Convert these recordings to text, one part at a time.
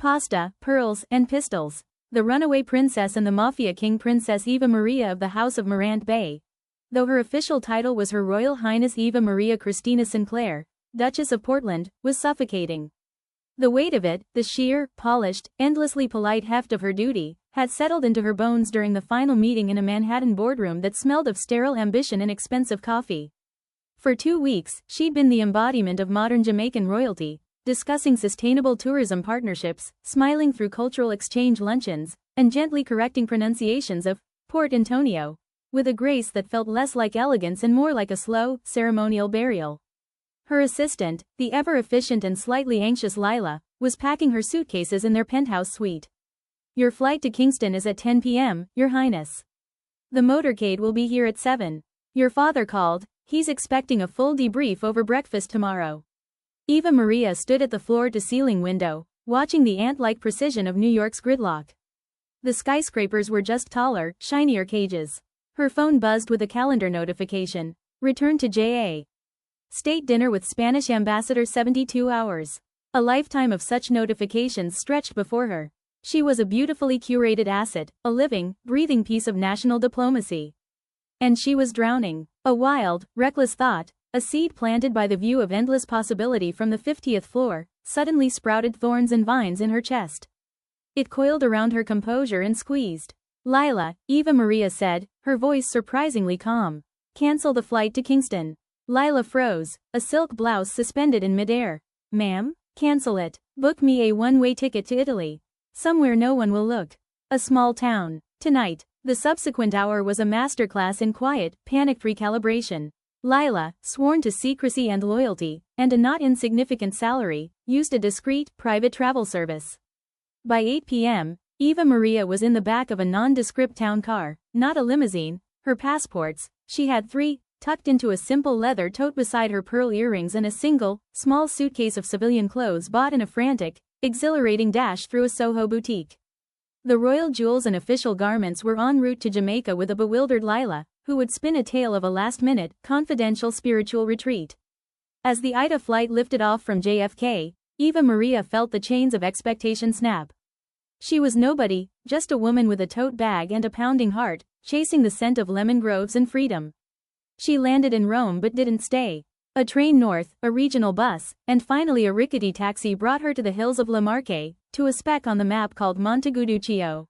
pasta, pearls, and pistols. The runaway princess and the mafia king Princess Eva Maria of the House of Morant Bay. Though her official title was Her Royal Highness Eva Maria Christina Sinclair, Duchess of Portland, was suffocating. The weight of it, the sheer, polished, endlessly polite heft of her duty, had settled into her bones during the final meeting in a Manhattan boardroom that smelled of sterile ambition and expensive coffee. For 2 weeks, she'd been the embodiment of modern Jamaican royalty, discussing sustainable tourism partnerships, smiling through cultural exchange luncheons, and gently correcting pronunciations of Port Antonio, with a grace that felt less like elegance and more like a slow, ceremonial burial. Her assistant, the ever-efficient and slightly anxious Lila, was packing her suitcases in their penthouse suite. "Your flight to Kingston is at 10 p.m., Your Highness. The motorcade will be here at 7. Your father called, he's expecting a full debrief over breakfast tomorrow." Eva Maria stood at the floor-to-ceiling window, watching the ant-like precision of New York's gridlock. The skyscrapers were just taller, shinier cages. Her phone buzzed with a calendar notification. Return to JA. State dinner with Spanish ambassador 72 hours. A lifetime of such notifications stretched before her. She was a beautifully curated asset, a living, breathing piece of national diplomacy. And she was drowning. A wild, reckless thought, a seed planted by the view of endless possibility from the 50th floor, suddenly sprouted thorns and vines in her chest. It coiled around her composure and squeezed. "Lila," Eva Maria said, her voice surprisingly calm. "Cancel the flight to Kingston." Lila froze, a silk blouse suspended in midair. "Ma'am? Cancel it. Book me a one-way ticket to Italy. Somewhere no one will look. A small town. Tonight." The subsequent hour was a masterclass in quiet, panicked recalibration. Lila, sworn to secrecy and loyalty, and a not insignificant salary, used a discreet, private travel service. By 8 p.m., Eva Maria was in the back of a nondescript town car, not a limousine. Her passports, she had 3, tucked into a simple leather tote beside her pearl earrings and a single, small suitcase of civilian clothes bought in a frantic, exhilarating dash through a Soho boutique. The royal jewels and official garments were en route to Jamaica with a bewildered Lila, who would spin a tale of a last-minute, confidential spiritual retreat. As the Ida flight lifted off from JFK, Eva Maria felt the chains of expectation snap. She was nobody, just a woman with a tote bag and a pounding heart, chasing the scent of lemon groves and freedom. She landed in Rome but didn't stay. A train north, a regional bus, and finally a rickety taxi brought her to the hills of La Marque, to a speck on the map called Monteguduccio.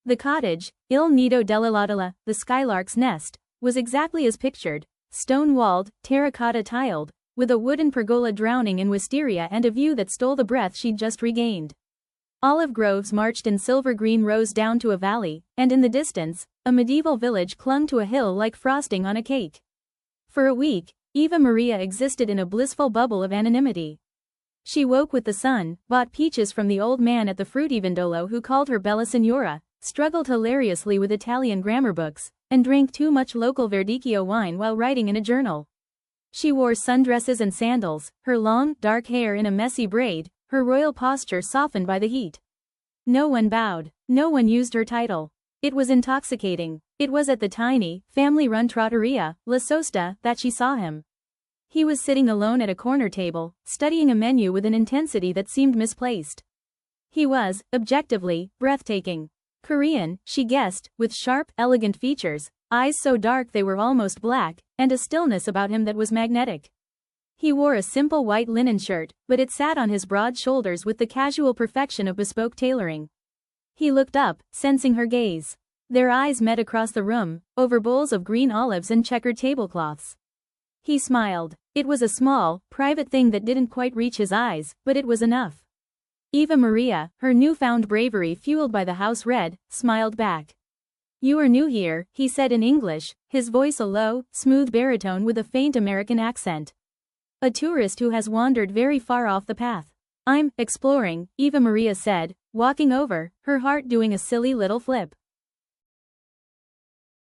The cottage, Il Nido dell'Allatala, the skylark's nest, was exactly as pictured, stone-walled, terracotta tiled, with a wooden pergola drowning in wisteria and a view that stole the breath she'd just regained. Olive groves marched in silver-green rows down to a valley, and in the distance, a medieval village clung to a hill like frosting on a cake. For a week, Eva Maria existed in a blissful bubble of anonymity. She woke with the sun, bought peaches from the old man at the fruitivendolo who called her Bella Signora, struggled hilariously with Italian grammar books, and drank too much local Verdicchio wine while writing in a journal. She wore sundresses and sandals, her long, dark hair in a messy braid, her royal posture softened by the heat. No one bowed. No one used her title. It was intoxicating. It was at the tiny, family-run trattoria, La Sosta, that she saw him. He was sitting alone at a corner table, studying a menu with an intensity that seemed misplaced. He was, objectively, breathtaking. Korean, she guessed, with sharp, elegant features, eyes so dark they were almost black, and a stillness about him that was magnetic. He wore a simple white linen shirt, but it sat on his broad shoulders with the casual perfection of bespoke tailoring. He looked up, sensing her gaze. Their eyes met across the room, over bowls of green olives and checkered tablecloths. He smiled. It was a small, private thing that didn't quite reach his eyes, but it was enough. Eva Maria, her newfound bravery fueled by the house red, smiled back. "You are new here," he said in English, his voice a low, smooth baritone with a faint American accent. "A tourist who has wandered very far off the path." "I'm exploring," Eva Maria said, walking over, her heart doing a silly little flip.